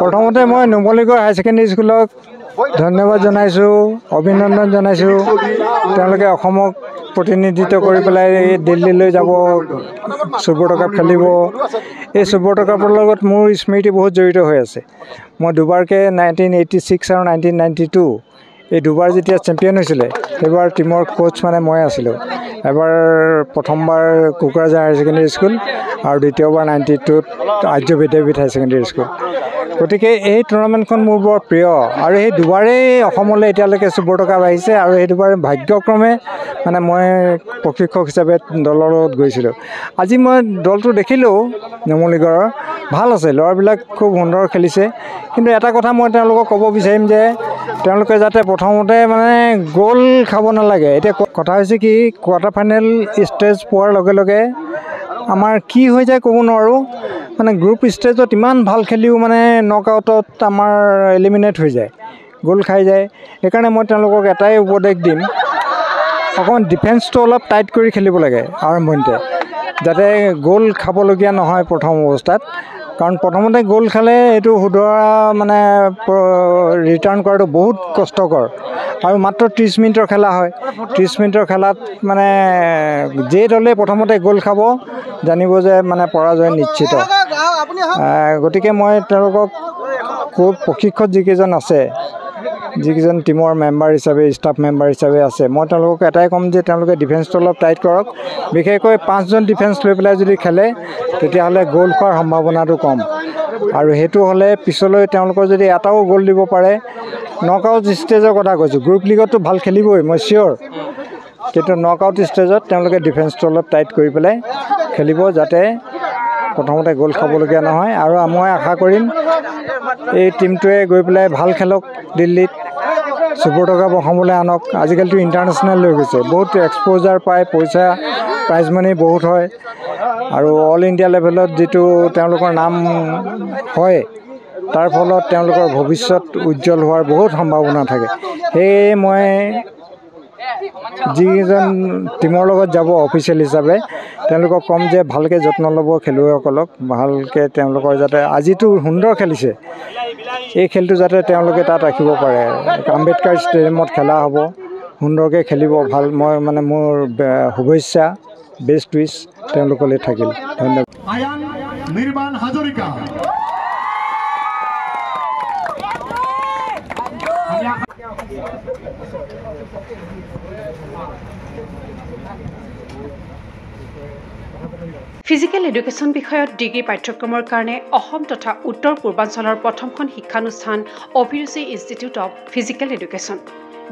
প্ৰথমতে মই নুমলীগড় হাই ছেকেণ্ডেৰী স্কুলক ধন্যবাদ জনাইছোঁ, অভিনন্দন জনাইছোঁ। তেওঁলোকে অসমক প্ৰতিনিধিত্ব কৰি পেলাই দিল্লীলৈ যাব, চুপাৰ কাপ খেলিব। এই চুপাৰ কাপৰ লগত মোৰ স্মৃতি বহুত জড়িত হৈ আছে। মই দুবাৰকৈ 1986 আৰু 1992 এই দুবাৰ যেতিয়া চেম্পিয়ন হৈছিলে সেইবাৰ টীমৰ কোচ মানে মই আছিলোঁ। এবাৰ প্ৰথমবাৰ কোকৰাঝাৰ হায়াৰ ছেকেণ্ডেৰী স্কুল আৰু দ্বিতীয়বাৰ 92ত Arya Vidyapeeth higher secondary school. গতিকে এই টুৰ্ণামেণ্টখন মোৰ বৰ প্ৰিয় আৰু সেই দুবাৰেই অসমলৈ এতিয়ালৈকে চুপাৰ কাপ আহিছে আৰু সেই দুবাৰ ভাগ্যক্ৰমে মানে মই প্ৰশিক্ষক হিচাপে দলৰ লগত গৈছিলোঁ। আজি মই দলটো দেখিলোঁ নুমলীগড়ৰ ভাল আছে, ল'ৰাবিলাক খুব সুন্দৰ খেলিছে। কিন্তু এটা কথা মই তেওঁলোকক ক'ব বিচাৰিম যে তেওঁলোকে যাতে প্ৰথমতে মানে গ'ল খাব নালাগে। এতিয়া কথা হৈছে কি, কোৱাৰ্টাৰ ফাইনেল ষ্টেজ পোৱাৰ লগে লগে আমাৰ কি হৈ যায় ক'ব নোৱাৰোঁ। মানে গ্ৰুপ ষ্টেজত ইমান ভাল খেলিও মানে নক আউটত আমাৰ এলিমিনেট হৈ যায়, গ'ল খাই যায়। সেইকাৰণে মই তেওঁলোকক এটাই উপদেশ দিম, অকণমান ডিফেন্সটো অলপ টাইট কৰি খেলিব লাগে আৰম্ভণিতে, যাতে গ'ল খাবলগীয়া নহয় প্ৰথম অৱস্থাত। কাৰণ প্ৰথমতে গ'ল খালে এইটো শুধৰা মানে ৰিটাৰ্ণ কৰাটো বহুত কষ্টকৰ আৰু মাত্ৰ 30 মিনিটৰ খেলা হয়। 30 মিনিটৰ খেলাত মানে যে দলে প্ৰথমতে গ'ল খাব জানিব যে মানে পৰাজয় নিশ্চিত। গতিকে মই তেওঁলোকক প্ৰশিক্ষক যিকেইজন আছে, যিকেইজন টীমৰ মেম্বাৰ হিচাপে, ষ্টাফ মেম্বাৰ হিচাপে আছে, মই তেওঁলোকক এটাই ক'ম যে তেওঁলোকে ডিফেন্সটো অলপ টাইট কৰক। বিশেষকৈ 5জন ডিফেন্স লৈ পেলাই যদি খেলে তেতিয়াহ'লে গ'ল খোৱাৰ সম্ভাৱনাটো কম। আৰু সেইটো হ'লে পিছলৈ তেওঁলোকৰ যদি এটাও গ'ল দিব পাৰে, নক আউট ষ্টেজৰ কথা কৈছোঁ, গ্ৰুপ লীগততো ভাল খেলিবই মই চিয়'ৰ, কিন্তু নক আউট ষ্টেজত তেওঁলোকে ডিফেন্সটো অলপ টাইট কৰি পেলাই খেলিব, যাতে প্ৰথমতে গ'ল খাবলগীয়া নহয়। আৰু মই আশা কৰিম এই টীমটোৱে গৈ পেলাই ভাল খেলক, দিল্লীত চুপাৰ কাপ অসমলৈ আনক। আজিকালিতো ইণ্টাৰনেশ্যনেল হৈ গৈছে, বহুত এক্সপ'জাৰ পায়, পইচা প্ৰাইজ মানি বহুত হয় আৰু অল ইণ্ডিয়া লেভেলত যিটো তেওঁলোকৰ নাম হয় তাৰ ফলত তেওঁলোকৰ ভৱিষ্যত উজ্জ্বল হোৱাৰ বহুত সম্ভাৱনা থাকে। সেয়ে মই যিকেইজন টীমৰ লগত যাব অফিচিয়েল হিচাপে তেওঁলোকক ক'ম যে ভালকৈ যত্ন ল'ব খেলুৱৈসকলক, ভালকৈ তেওঁলোকৰ যাতে আজিতো সুন্দৰ খেলিছে এই খেলটো যাতে তেওঁলোকে তাত ৰাখিব পাৰে। আম্বেদকাৰ ষ্টেডিয়ামত খেলা হ'ব, সুন্দৰকৈ খেলিব ভাল। মই মানে মোৰ শুভেচ্ছা, বেষ্ট উইচ তেওঁলোকলৈ থাকিল। ধন্যবাদ। আয়ান নিৰ্বাণ হাজৰিকা। ফিজিকেল এডুকেশ্যন বিষয়ত ডিগ্ৰী পাঠ্যক্ৰমৰ কাৰণে অসম তথা উত্তৰ পূৰ্বাঞ্চলৰ প্ৰথমখন শিক্ষানুষ্ঠান অভিৰুচি ইনষ্টিটিউট অৱ ফিজিকেল এডুকেশ্যন।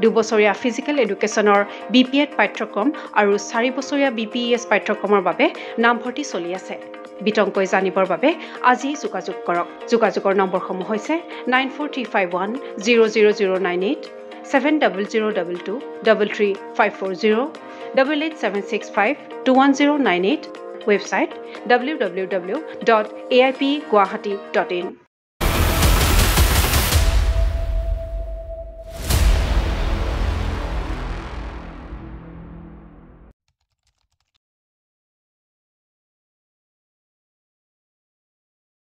2 বছৰীয়া ফিজিকেল এডুকেশ্যনৰ BPEd পাঠ্যক্ৰম আৰু 4 বছৰীয়া BPES পাঠ্যক্ৰমৰ বাবে নামভৰ্তি চলি আছে। বিতংকৈ জানিবৰ বাবে আজি যোগাযোগ কৰক। যোগাযোগৰ নম্বৰসমূহ হৈছে 9435100098, 7002233540, 88765210998, ৱেবছাইট www.aipguwahati.in।